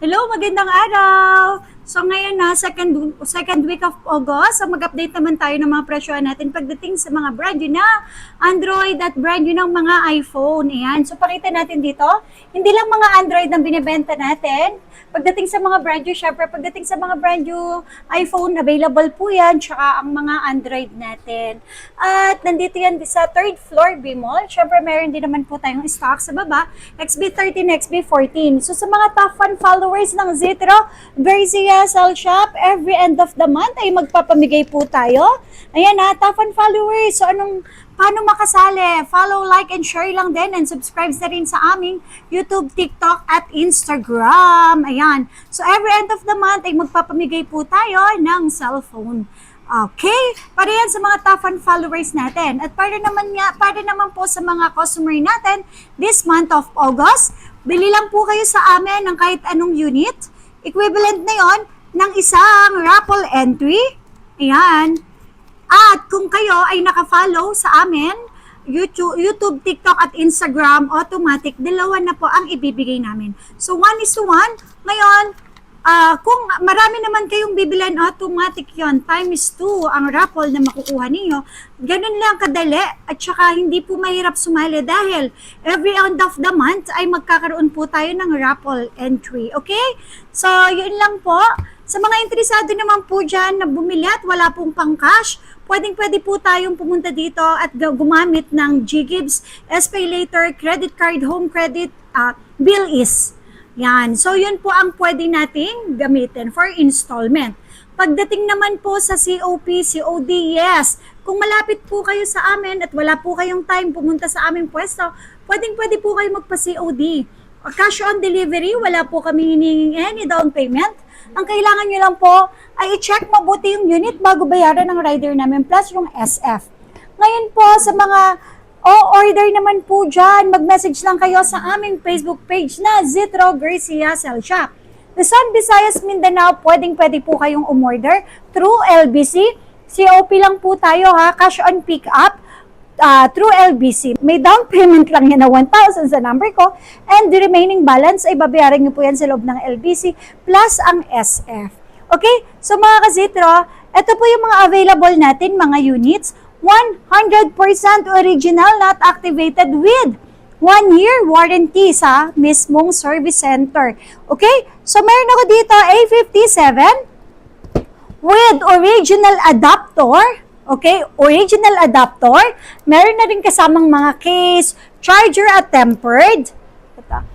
Hello, magandang araw! So ngayon na second week of August, so mag-update naman tayo ng mga presyohan natin pagdating sa mga brand new na Android at brand new ng mga iPhone. Ayan, so pakita natin dito, hindi lang mga Android ang binibenta natin. Pagdating sa mga brand new, syempre pagdating sa mga brand new iPhone, available po yan, tsaka ang mga Android natin. At nandito yan sa third floor B-Mall. Syempre meron din naman po tayong stock sa baba, XB13, XB14. So sa mga top fan followers ng Zetro, Garcia Cell Shop, every end of the month ay magpapamigay po tayo. Ayan na, top fan followers. So paano makasali? Follow, like, and share lang din and subscribe na rin sa aming YouTube, TikTok, at Instagram. Ayan. So every end of the month ay magpapamigay po tayo ng cellphone. Okay, para yan sa mga top fan followers natin. At para naman po sa mga customer natin, this month of August, bili lang po kayo sa amin ng kahit anong unit. Equivalent na yon ng isang raffle entry. Ayan. At kung kayo ay naka-follow sa amin, YouTube, TikTok at Instagram, automatic, dalawa na po ang ibibigay namin. So 1:1. Ngayon, kung marami naman kayong bibilan, automatic yon times 2 ang raffle na makukuha ninyo. Ganun lang kadali at saka hindi po mahirap sumali dahil every end of the month ay magkakaroon po tayo ng raffle entry. Okay? So, yun lang po. Sa mga interesado naman po dyan na bumili at wala pong pang-cash, pwede po tayong pumunta dito at gumamit ng GGives, SPayLater, credit card, home credit, BillEase. Yan. So, yun po ang pwede nating gamitin for installment. Pagdating naman po sa COP, COD, yes. Kung malapit po kayo sa amin at wala po kayong time pumunta sa aming pwesto, pwede po kayo magpa-COD. Cash on delivery, wala po kami hinihinging any down payment. Ang kailangan nyo lang po ay i-check mabuti yung unit bago bayaran ng rider namin plus yung SF. Ngayon po sa mga order naman po dyan, mag-message lang kayo sa aming Facebook page na Zetro Garcia Cell Shop. Luzon, Visayas, Mindanao, pwede po kayong umorder through LBC. COP lang po tayo ha, cash on pick up through LBC. May down payment lang yan na 1,000 sa number ko and the remaining balance ay babayaran nyo po yan sa loob ng LBC plus ang SF. Okay? So mga ka-Zetro, ito po yung mga available natin, mga units. 100% original, not activated with 1-year warranty sa mismong service center. Okay? So, meron ako dito A57 with original adapter. Okay? Original adapter. Meron na rin kasamang mga case, charger at tempered. Ito.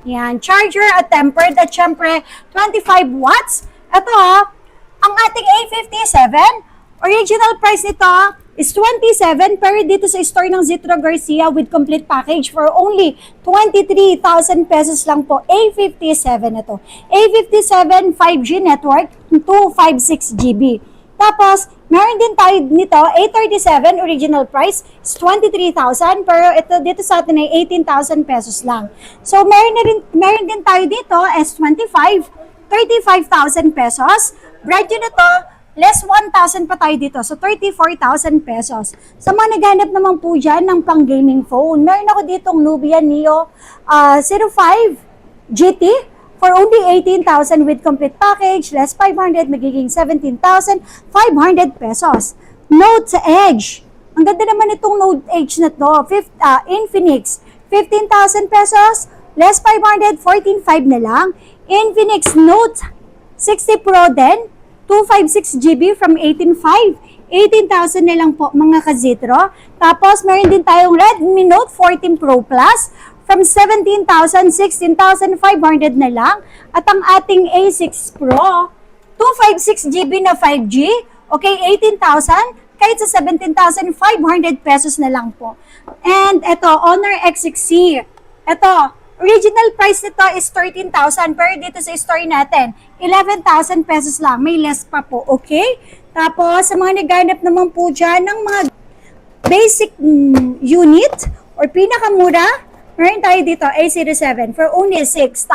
Yan, charger at tempered at syempre 25 watts. Ito ang ating A57. Original price nito is 27 pero dito sa store ng Zetro Garcia with complete package for only 23,000 pesos lang po. A57 na to. A57 5G network, 256 GB. Tapos, meron din tayo nito, A37 original price is 23,000 pero ito dito sa atin ay 18,000 pesos lang. So, meron din tayo dito S25, 35,000 pesos. Brand new na to, less 1,000 pa tayo dito. So, 34,000 pesos. Sa mga naghanap naman po dyan ng pang-gaming phone, meron ako ditong Nubia Neo 05 GT for only 18,000 with complete package, less 500, magiging 17,500 pesos. Note Edge. Ang ganda naman itong Note Edge na to. Infinix, 15,000 pesos, less 500, 14,500 na lang. Infinix Note 60 Pro din, 256 GB from 18,500. 18,000 na lang po mga ka-Zetro. Tapos meron din tayong Redmi Note 14 Pro Plus from 17,000, 16,500 na lang. At ang ating A6 Pro, 256 GB na 5G, okay, 18,000, kahit sa 17,500 pesos na lang po. And ito, Honor X6C. Ito, original price nito is 13,000 pero dito sa store natin, 11,000 pesos lang. May less pa po, okay? Tapos, sa mga naghanap naman po dyan ng mga basic unit or pinakamura, meron tayo dito, A07 for only 6,000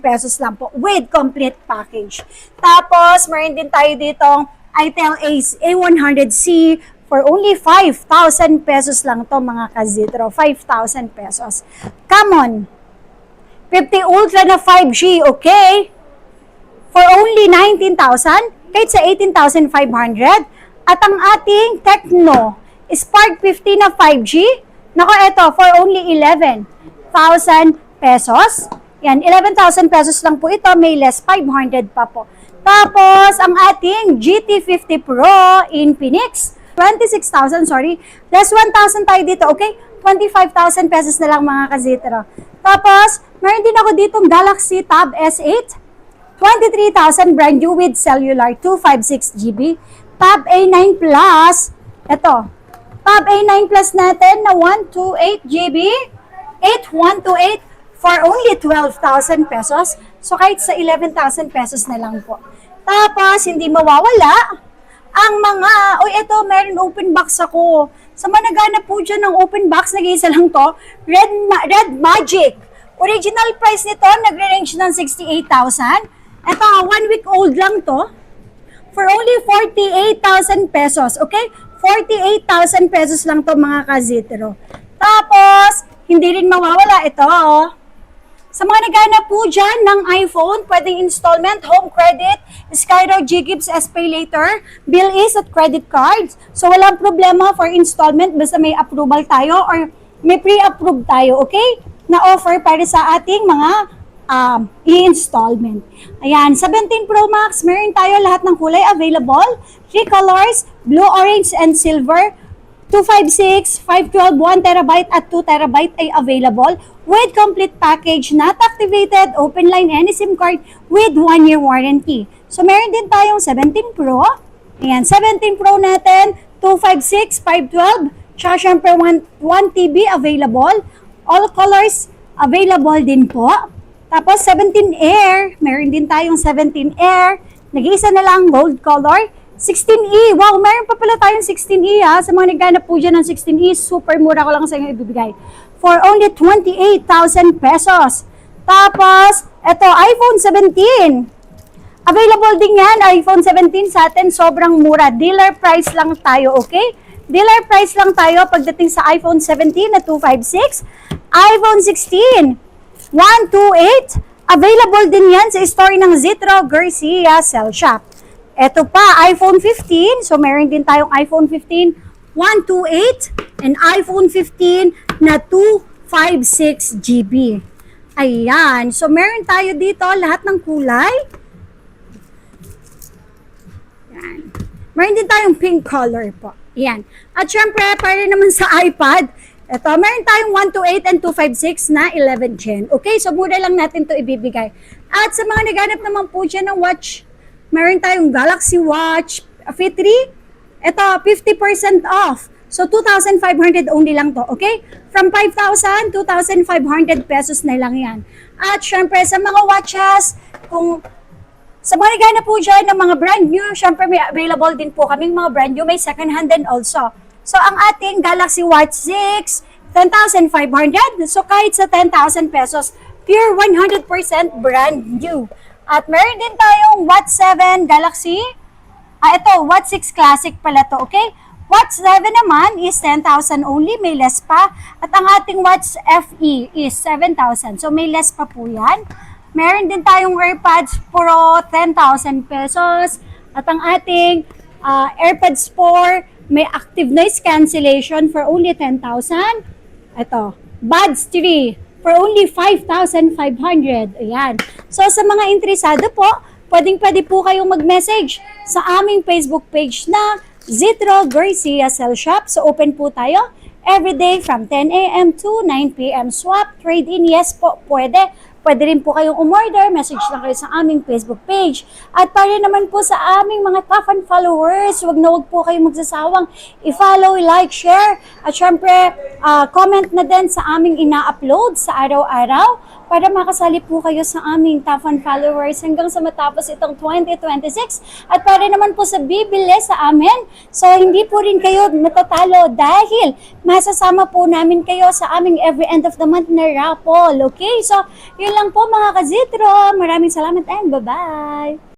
pesos lang po with complete package. Tapos, meron din tayo dito Itel A100C for only 5,000 pesos lang to mga ka-Zetro. 5,000 pesos. Come on! 50 Ultra na 5G, okay? For only 19,000, kahit sa 18,500. At ang ating Tecno Spark 50 na 5G, nako eto, for only 11,000 pesos. Yan, 11,000 pesos lang po ito, may less 500 pa po. Tapos, ang ating GT50 Pro Infinix, 26,000, sorry. Less 1,000 tayo dito, okay? 25,000 pesos na lang mga kazitero. Tapos, meron din ako ditong Galaxy Tab S8, 23,000 brand new with cellular 256GB. Tab A9 Plus, ito. Tab A9 Plus natin na 128GB, 8128 for only 12,000 pesos. So, kahit sa 11,000 pesos na lang po. Tapos, hindi mawawala ang mga, ito, meron open box ako. Sa mga naghanap po dyan ng open box, nag-iisa lang to, Red Magic. Original price nito, nagre-range ng 68,000. Ito, 1 week old lang to. For only 48,000 pesos, okay? 48,000 pesos lang to mga kazitero. Tapos, hindi rin mawawala ito, Sa mga naghanap po dyan ng iPhone, pwedeng installment, home credit, Skyro, G-Gibbs, SPay later, bill is at credit cards. So, walang problema for installment basta may approval tayo or may pre-approve tayo, okay? Na offer para sa ating mga i-installment. Ayan, 17 Pro Max, meron tayo lahat ng kulay available. 3 colors, blue, orange, and silver. 256, 512, 1TB at 2TB ay available with complete package, not activated, open line, any SIM card with 1-year warranty. So, meron din tayong 17 Pro. Ayan, 17 Pro natin, 256, 512, tsaka syempre 1TB available. All colors available din po. Tapos 17 Air, meron din tayong 17 Air. Nag-iisa na lang gold color. 16E, wow, meron pa pala tayong 16E Sa mga naghanap po dyan ng 16E, super mura ko lang sa inyo ibibigay. For only 28,000 pesos. Tapos, eto, iPhone 17. Available din yan, iPhone 17 sa atin, sobrang mura. Dealer price lang tayo, okay? Dealer price lang tayo pagdating sa iPhone 17 na 256. iPhone 16, 128. Available din yan sa store ng Zitro Garcia Cell Shop. Ito pa, iPhone 15. So, meron din tayong iPhone 15, 128. And iPhone 15 na 256GB. Ayan. So, meron tayo dito lahat ng kulay. Ayan. Meron din tayong pink color po. Ayan. At syempre, para naman sa iPad, ito, meron tayong 128 and 256 na 11 Gen. Okay, so mura lang natin to ibibigay. At sa mga naghanap naman po dyan ng watch, meron tayong Galaxy Watch Fit 3. Ito, 50% off. So, 2,500 only lang to, okay? From 5,000, 2,500 pesos na lang yan. At syempre, sa mga watches, kung sa mga naghanap po dyan ng mga brand new, syempre may available din po kaming mga brand new, may second hand din also. So, ang ating Galaxy Watch 6, 10,500. So, kahit sa 10,000 pesos, pure 100% brand new. At meron din tayong Watch 7 Galaxy. Ito, Watch 6 Classic pala to, okay? Watch 7 naman is 10,000 only, may less pa. At ang ating Watch FE is 7,000. So, may less pa po yan. Meron din tayong AirPods Pro, 10,000 pesos. At ang ating AirPods 4, may active noise cancellation for only 10,000. Ito, Buds 3 for only 5,500. Ayan. So, sa mga interesado po, pwede po kayong mag-message sa aming Facebook page na Zitro Garcia Cell Shop. So, open po tayo everyday from 10 a.m. to 9 p.m. Swap, trade-in, yes po, pwede. Pwede rin po kayong umorder, message lang kayo sa aming Facebook page. At para naman po sa aming mga tough and followers, wag po kayong magsasawang i-follow, like, share, at syempre, comment na din sa aming ina-upload sa araw-araw para makasali po kayo sa aming tough and followers hanggang sa matapos itong 2026. At para naman po sa bibili sa amin, so hindi po rin kayo matatalo dahil masasama po namin kayo sa aming every end of the month na raffle. Okay? So, yun lang po mga kazitro. Maraming salamat and bye-bye!